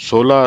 16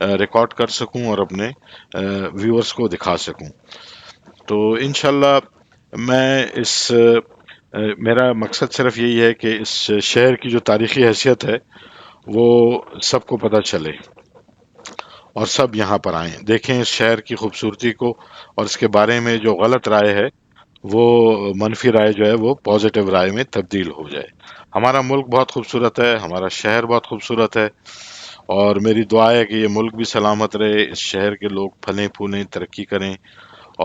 record کر سکوں اور اپنے ویورز کو دکھا سکوں. تو انشاءاللہ میں میرا مقصد صرف یہی ہے کہ اس شہر کی جو تاریخی حیثیت ہے وہ سب کو پتہ چلے اور سب یہاں پر آئیں، دیکھیں اس شہر کی خوبصورتی کو، اور اس کے بارے میں جو غلط رائے ہے وہ منفی رائے جو ہے وہ پازیٹیو رائے میں تبدیل ہو جائے. ہمارا ملک بہت خوبصورت ہے، ہمارا شہر بہت خوبصورت ہے، اور میری دعا ہے کہ یہ ملک بھی سلامت رہے، اس شہر کے لوگ پھلیں پھولیں، ترقی کریں،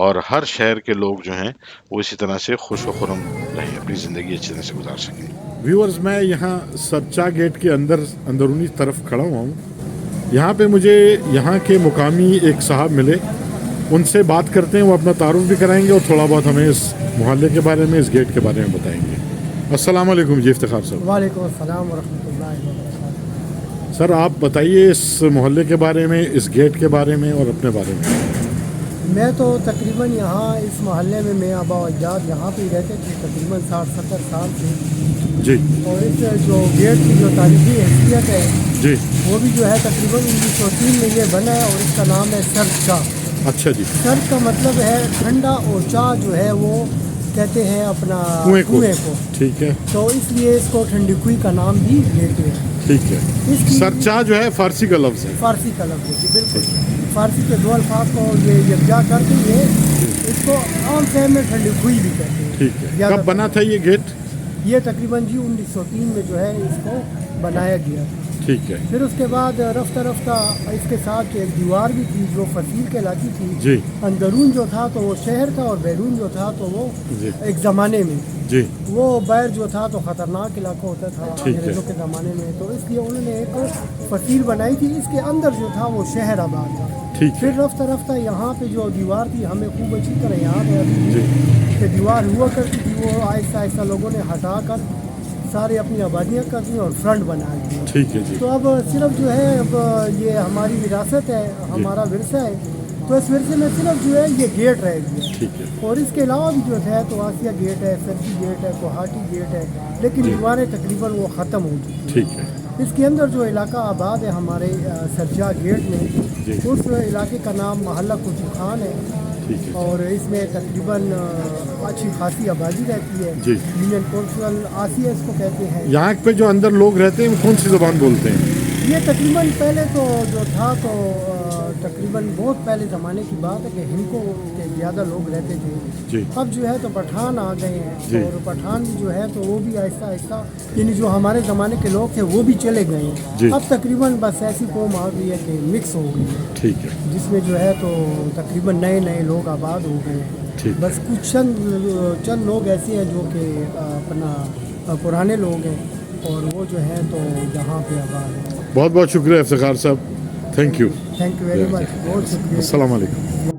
اور ہر شہر کے لوگ جو ہیں وہ اسی طرح سے خوش و خرم رہیں، اپنی زندگی اچھی طرح سے گزار سکیں. ویورز، میں یہاں سرچا گیٹ کے اندرونی طرف کھڑا ہوا ہوں. یہاں پہ مجھے یہاں کے مقامی ایک صاحب ملے، ان سے بات کرتے ہیں، وہ اپنا تعارف بھی کرائیں گے اور تھوڑا بہت ہمیں اس محلے کے بارے میں، اس گیٹ کے بارے میں بتائیں گے. السلام علیکم جی افتخار صاحب. وعلیکم السلام ورحمۃ اللہ وبرکاتہ. سر آپ بتائیے اس محلے کے بارے میں، اس گیٹ کے بارے میں اور اپنے بارے میں. میں تو تقریباً یہاں اس محلے میں، میں آبا و اجداد یہاں پہ ہی رہتے تھے تقریباً 60-70 سال سے. جی اور اس جو گیٹ کی جو تاریخی حیثیت ہے جی. وہ بھی جو ہے تقریباً 1903 میں یہ بنا ہے، اور اس کا نام ہے سرد چاہ. اچھا جی. سرد کا مطلب ہے ٹھنڈا، اور چاہ جو ہے وہ کہتے ہیں اپنا کنویں کو. ٹھیک ہے. تو اس لیے اس کو ٹھنڈی کوئی کا نام بھی دیتے ہیں. ٹھیک ہے. اس کی سرچا جو ہے فارسی کا لفظ ہے. فارسی کا لفظ ہے جی، بالکل. فارسی کے دو الفاظ کو یہ یکجا کر کے یہ اس کو عام فہم میں ٹھنڈی کھوئی بھی کہتے ہیں. ٹھیک ہے. کب بنا تھا یہ گیٹ؟ یہ تقریباً جی 1903 میں جو ہے اس کو بنایا گیا. ٹھیک ہے. پھر اس کے بعد رفتہ رفتہ اس کے ساتھ ایک دیوار بھی تھی جو فصیل کہلاتی تھی. جی. اندرون جو تھا تو وہ شہر تھا، اور بیرون جو تھا تو وہ ایک زمانے میں جی وہ باہر جو تھا تو خطرناک علاقہ ہوتا تھا انگریزوں کے زمانے میں. تو اس لیے انہوں نے ایک فصیل بنائی تھی، اس کے اندر جو تھا وہ شہر آباد تھا. پھر رفتہ رفتہ یہاں پہ جو دیوار تھی، ہمیں خوب اچھی طرح یاد ہے کہ دیوار ہوا کرتی تھی، وہ آہستہ آہستہ لوگوں نے ہٹا کر سارے اپنی آبادیاں کر دیں اور فرنٹ بنا دی. ٹھیک ہے جی. تو اب صرف جو ہے اب یہ ہماری وراثت ہے، ہمارا ورثہ ہے، تو اس ورثے میں صرف جو ہے یہ گیٹ رہ گیا. ٹھیک ہے. اور اس کے علاوہ بھی جو ہے تو آسیہ گیٹ ہے، سرکی گیٹ ہے، کوہاٹی گیٹ ہے، لیکن دیواریں تقریباً وہ ختم ہو چکی. ٹھیک ہے. اس کے اندر جو علاقہ آباد ہے ہمارے سرجا گیٹ میں، اس علاقے کا نام محلہ کوچی خان ہے. اور اس میں تقریباً اچھی خاصی آبادی رہتی ہے. یونین کونسل آسیہ اس کو کہتے ہیں. یہاں پہ جو اندر لوگ رہتے ہیں وہ کون سی زبان بولتے ہیں؟ یہ تقریباً پہلے تو جو تھا تو تقریباً بہت پہلے زمانے کی بات ہے کہ ہندکو کے زیادہ لوگ رہتے تھے. اب جو ہے تو پٹھان آ گئے ہیں، اور پٹھان بھی جو ہے تو وہ بھی آہستہ آہستہ، یعنی جو ہمارے زمانے کے لوگ تھے وہ بھی چلے گئے ہیں. اب تقریباً بس ایسی قوم آ گئی ہے کہ مکس ہو گئی ہے. ٹھیک ہے. جس میں جو ہے تو تقریباً نئے نئے لوگ آباد ہو گئے ہیں. بس کچھ چند لوگ ایسے ہیں جو کہ اپنا پرانے لوگ ہیں، اور وہ جو ہے تو یہاں پہ آباد ہیں. بہت بہت شکریہ افتخار صاحب. Thank you very much. بہت شکریہ. السلام علیکم.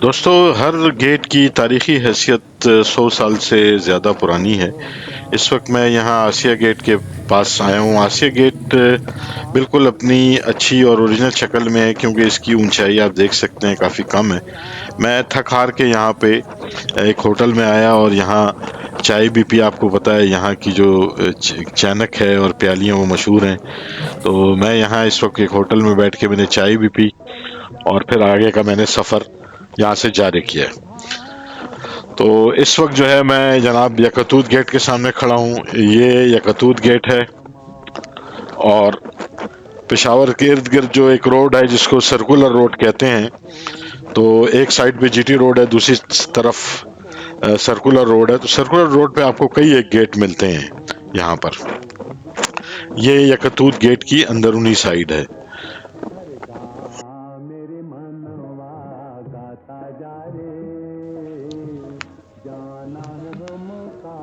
دوستو، ہر گیٹ کی تاریخی حیثیت 100 سال سے زیادہ پرانی ہے. اس وقت میں یہاں آسیہ گیٹ کے پاس آیا ہوں. آسیہ گیٹ بالکل اپنی اچھی اور اوریجنل شکل میں ہے، کیونکہ اس کی اونچائی آپ دیکھ سکتے ہیں کافی کم ہے. میں تھک ہار کے یہاں پہ ایک ہوٹل میں آیا اور یہاں چائے بھی پی. آپ کو پتہ ہے یہاں کی جو چینک ہے اور پیالیاں وہ مشہور ہیں. تو میں یہاں اس وقت ایک ہوٹل میں بیٹھ کے میں نے چائے بھی پی، اور پھر آگے کا میں نے سفر یہاں سے جاری کیا. تو اس وقت جو ہے میں جناب یکتوت گیٹ کے سامنے کھڑا ہوں. یہ یکتوت گیٹ ہے، اور پشاور کے ارد گرد جو ایک روڈ ہے جس کو سرکولر روڈ کہتے ہیں، تو ایک سائڈ پہ جی ٹی روڈ ہے، دوسری طرف سرکولر روڈ ہے. تو سرکولر روڈ پہ آپ کو کئی ایک گیٹ ملتے ہیں یہاں پر. یہ یکتوت گیٹ کی اندرونی سائڈ ہے.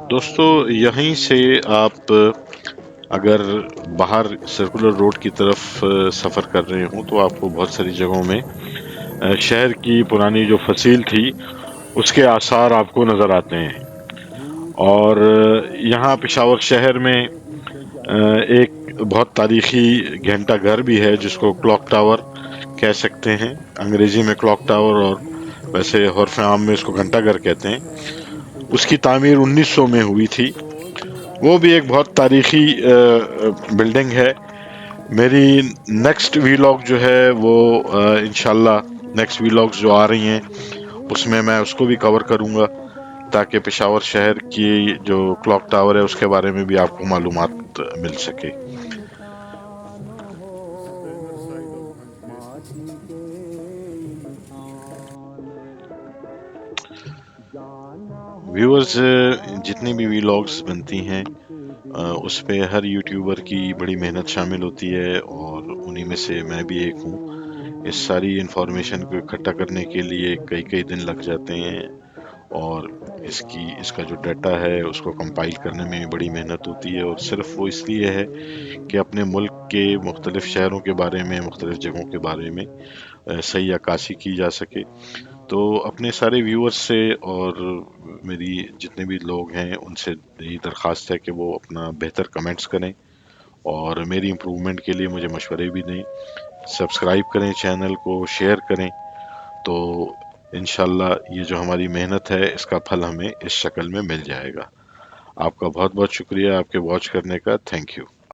دوستو، یہیں سے آپ اگر باہر سرکولر روڈ کی طرف سفر کر رہے ہوں تو آپ کو بہت ساری جگہوں میں شہر کی پرانی جو فصیل تھی اس کے آثار آپ کو نظر آتے ہیں. اور یہاں پشاور شہر میں ایک بہت تاریخی گھنٹہ گھر بھی ہے جس کو کلاک ٹاور کہہ سکتے ہیں. انگریزی میں کلاک ٹاور، اور ویسے عرف عام میں اس کو گھنٹہ گھر کہتے ہیں. اس کی تعمیر 1900 میں ہوئی تھی. وہ بھی ایک بہت تاریخی بلڈنگ ہے. میری نیکسٹ ویلاگ جو ہے وہ انشاءاللہ نیکسٹ ویلاگز جو آ رہی ہیں اس میں میں اس کو بھی کور کروں گا، تاکہ پشاور شہر کی جو کلاک ٹاور ہے اس کے بارے میں بھی آپ کو معلومات مل سکے۔ ویورز، جتنی بھی ویلاگز بنتی ہیں اس پہ ہر یوٹیوبر کی بڑی محنت شامل ہوتی ہے، اور انہی میں سے میں بھی ایک ہوں۔ اس ساری انفارمیشن کو اکٹھا کرنے کے لیے کئی کئی دن لگ جاتے ہیں، اور اس کا جو ڈیٹا ہے اس کو کمپائل کرنے میں بھی بڑی محنت ہوتی ہے، اور صرف وہ اس لیے ہے کہ اپنے ملک کے مختلف شہروں کے بارے میں، مختلف جگہوں کے بارے میں صحیح عکاسی کی جا سکے۔ تو اپنے سارے ویورز سے اور میری جتنے بھی لوگ ہیں ان سے یہی درخواست ہے کہ وہ اپنا بہتر کمنٹس کریں، اور میری امپرومنٹ کے لیے مجھے مشورے بھی دیں، سبسکرائب کریں چینل کو، شیئر کریں، تو انشاءاللہ یہ جو ہماری محنت ہے اس کا پھل ہمیں اس شکل میں مل جائے گا۔ آپ کا بہت بہت شکریہ آپ کے واچ کرنے کا، تھینک یو۔